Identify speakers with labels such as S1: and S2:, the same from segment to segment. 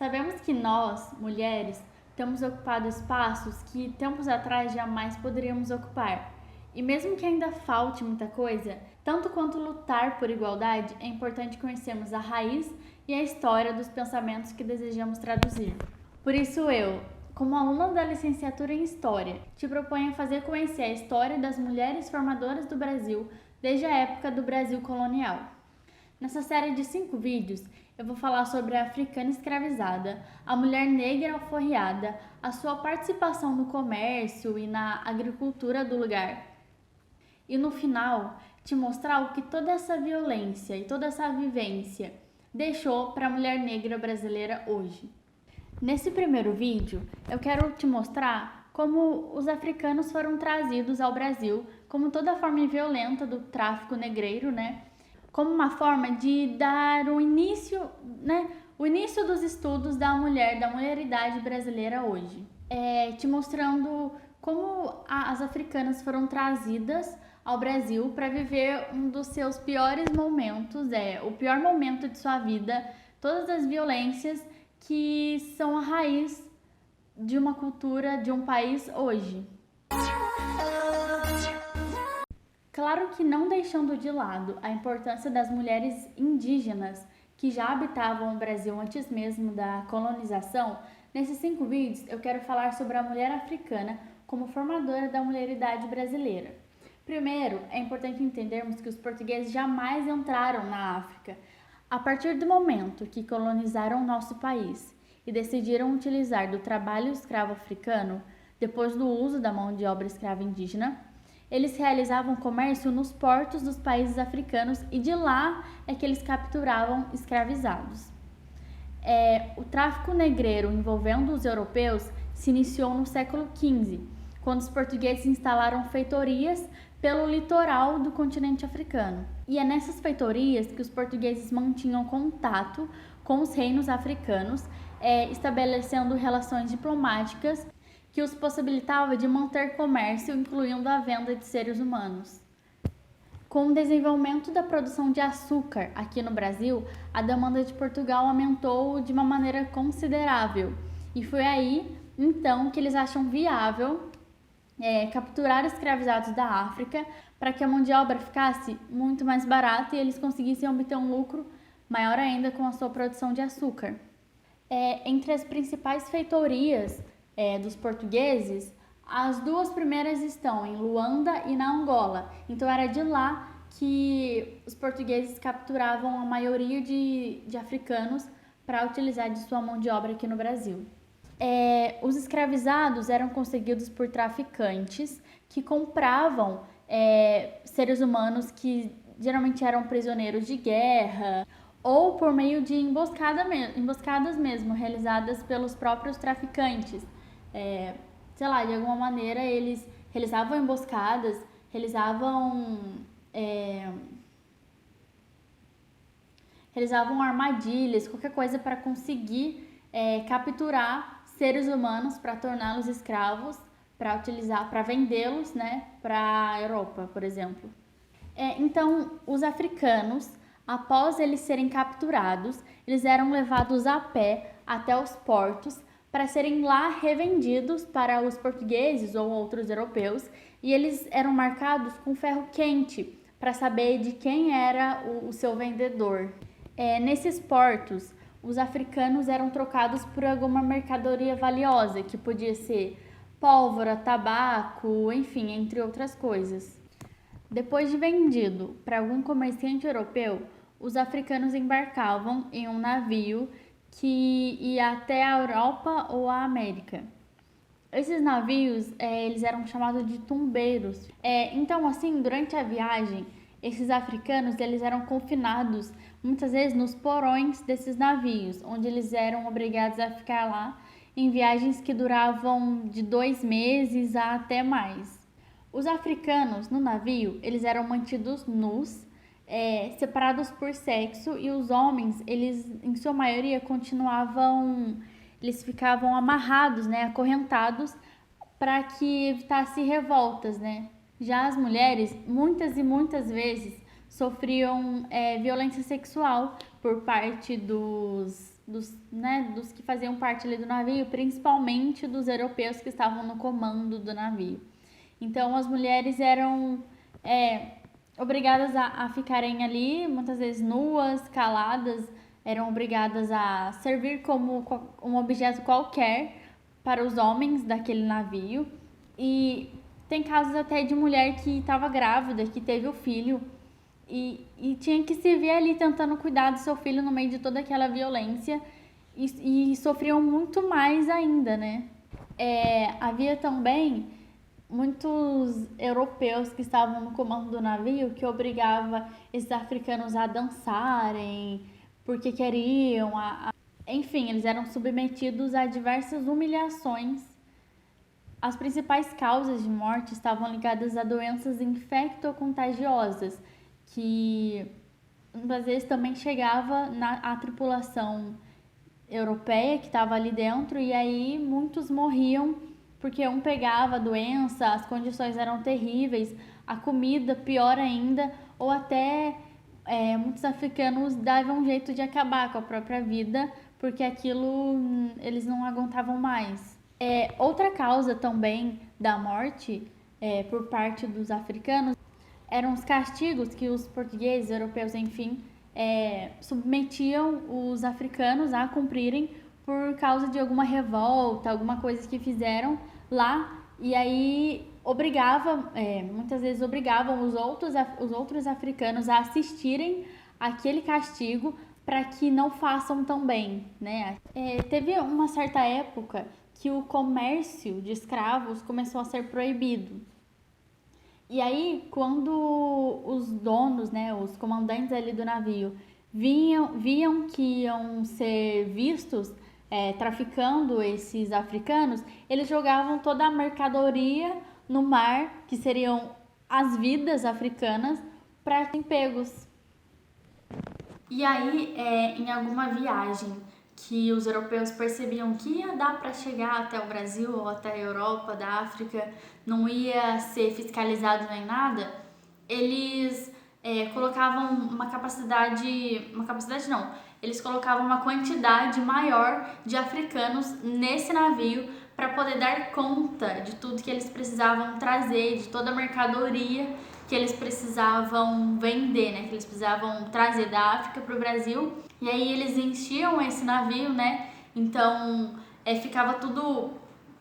S1: Sabemos que nós, mulheres, temos ocupado espaços que tempos atrás jamais poderíamos ocupar. E mesmo que ainda falte muita coisa, tanto quanto lutar por igualdade, é importante conhecermos a raiz e a história dos pensamentos que desejamos traduzir. Por isso como aluna da licenciatura em História, te proponho a fazer conhecer a história das mulheres formadoras do Brasil desde a época do Brasil colonial. Nessa série de 5 vídeos, eu vou falar sobre a africana escravizada, a mulher negra alforriada, a sua participação no comércio e na agricultura do lugar. E no final, te mostrar o que toda essa violência e toda essa vivência deixou para a mulher negra brasileira hoje. Nesse primeiro vídeo, eu quero te mostrar como os africanos foram trazidos ao Brasil, como toda forma violenta do tráfico negreiro, como uma forma de dar o início dos estudos da mulheridade brasileira hoje. Te mostrando como as africanas foram trazidas ao Brasil para viver um dos seus piores momentos, o pior momento de sua vida, todas as violências que são a raiz de uma cultura, de um país hoje. Claro que não deixando de lado a importância das mulheres indígenas que já habitavam o Brasil antes mesmo da colonização, nesses 5 vídeos eu quero falar sobre a mulher africana como formadora da mulheridade brasileira. Primeiro, é importante entendermos que os portugueses jamais entraram na África. A partir do momento que colonizaram nosso país e decidiram utilizar do trabalho escravo africano, depois do uso da mão de obra escrava indígena, eles realizavam comércio nos portos dos países africanos e de lá é que eles capturavam escravizados. O tráfico negreiro envolvendo os europeus se iniciou no século XV, quando os portugueses instalaram feitorias pelo litoral do continente africano. E é nessas feitorias que os portugueses mantinham contato com os reinos africanos, estabelecendo relações diplomáticas que os possibilitava de manter comércio, incluindo a venda de seres humanos. Com o desenvolvimento da produção de açúcar aqui no Brasil, a demanda de Portugal aumentou de uma maneira considerável. E foi aí, então, que eles acham viável capturar escravizados da África para que a mão de obra ficasse muito mais barata e eles conseguissem obter um lucro maior ainda com a sua produção de açúcar. Entre as principais feitorias dos portugueses, as 2 primeiras estão em Luanda e na Angola. Então era de lá que os portugueses capturavam a maioria de africanos para utilizar de sua mão de obra aqui no Brasil. Os escravizados eram conseguidos por traficantes que compravam seres humanos que geralmente eram prisioneiros de guerra ou por meio de emboscadas mesmo, realizadas pelos próprios traficantes. De alguma maneira eles realizavam emboscadas, realizavam armadilhas, qualquer coisa para conseguir capturar seres humanos para torná-los escravos, para vendê-los, para a Europa, por exemplo. Então, os africanos, após eles serem capturados, eles eram levados a pé até os portos para serem lá revendidos para os portugueses ou outros europeus, e eles eram marcados com ferro quente para saber de quem era o seu vendedor. Nesses portos, os africanos eram trocados por alguma mercadoria valiosa, que podia ser pólvora, tabaco, enfim, entre outras coisas. Depois de vendido para algum comerciante europeu, os africanos embarcavam em um navio que ia até a Europa ou a América. Esses navios, eles eram chamados de tumbeiros. Então, assim, durante a viagem, esses africanos, eles eram confinados, muitas vezes, nos porões desses navios, onde eles eram obrigados a ficar lá em viagens que duravam de 2 meses a até mais. Os africanos, no navio, eles eram mantidos nus, separados por sexo, e os homens, eles, em sua maioria, eles ficavam amarrados, acorrentados, para que evitasse revoltas, Já as mulheres, muitas e muitas vezes, sofriam violência sexual por parte dos dos que faziam parte ali do navio, principalmente dos europeus que estavam no comando do navio. Então, as mulheres eram obrigadas a ficarem ali, muitas vezes nuas, caladas, eram obrigadas a servir como um objeto qualquer para os homens daquele navio. E tem casos até de mulher que estava grávida, que teve o filho e tinha que se ver ali tentando cuidar do seu filho no meio de toda aquela violência e sofriam muito mais ainda, né? Havia também muitos europeus que estavam no comando do navio que obrigava esses africanos a dançarem porque queriam, enfim, eles eram submetidos a diversas humilhações. As principais causas de morte estavam ligadas a doenças infectocontagiosas, que às vezes também chegava à tripulação europeia que estava ali dentro, e aí muitos morriam porque um pegava a doença, as condições eram terríveis, a comida pior ainda, ou até muitos africanos davam um jeito de acabar com a própria vida porque aquilo eles não aguentavam mais. Outra causa também da morte por parte dos africanos eram os castigos que os portugueses, europeus, enfim, submetiam os africanos a cumprirem por causa de alguma revolta, alguma coisa que fizeram lá, e aí muitas vezes obrigavam os outros africanos a assistirem aquele castigo para que não façam também, né? Teve uma certa época que o comércio de escravos começou a ser proibido. E aí, quando os donos, né, os comandantes ali do navio, viam que iam ser vistos traficando esses africanos, eles jogavam toda a mercadoria no mar, que seriam as vidas africanas, para serem pegos. E aí, em alguma viagem que os europeus percebiam que ia dar para chegar até o Brasil ou até a Europa, da África, não ia ser fiscalizado nem nada, eles colocavam uma capacidade não, eles colocavam uma quantidade maior de africanos nesse navio para poder dar conta de tudo que eles precisavam trazer, de toda a mercadoria que eles precisavam vender, né? Que eles precisavam trazer da África para o Brasil. E aí eles enchiam esse navio, né? Então ficava tudo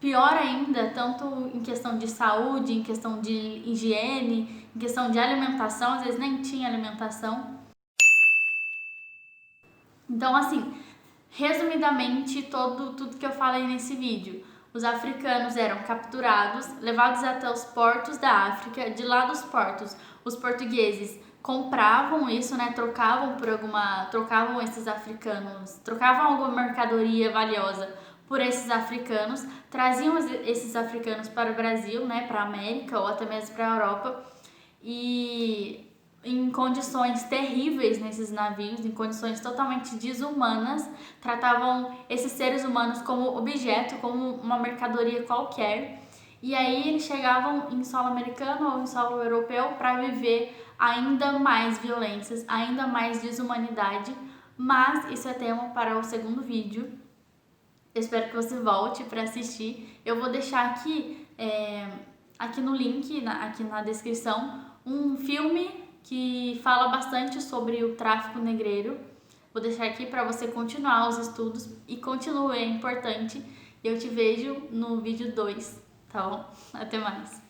S1: pior ainda, tanto em questão de saúde, em questão de higiene, em questão de alimentação, às vezes nem tinha alimentação. Então, assim, resumidamente, tudo que eu falei nesse vídeo. Os africanos eram capturados, levados até os portos da África. De lá dos portos, os portugueses compravam isso, né? Trocavam esses africanos, trocavam alguma mercadoria valiosa por esses africanos, traziam esses africanos para o Brasil, né? Para a América ou até mesmo para a Europa, e em condições terríveis nesses navios, em condições totalmente desumanas, tratavam esses seres humanos como objeto, como uma mercadoria qualquer. E aí eles chegavam em solo americano ou em solo europeu para viver ainda mais violências, ainda mais desumanidade. Mas isso é tema para o segundo vídeo. Eu espero que você volte para assistir. Eu vou deixar aqui no link, aqui na descrição, um filme que fala bastante sobre o tráfico negreiro. Vou deixar aqui para você continuar os estudos e continue, é importante. Eu te vejo no vídeo 2, tá bom? Até mais!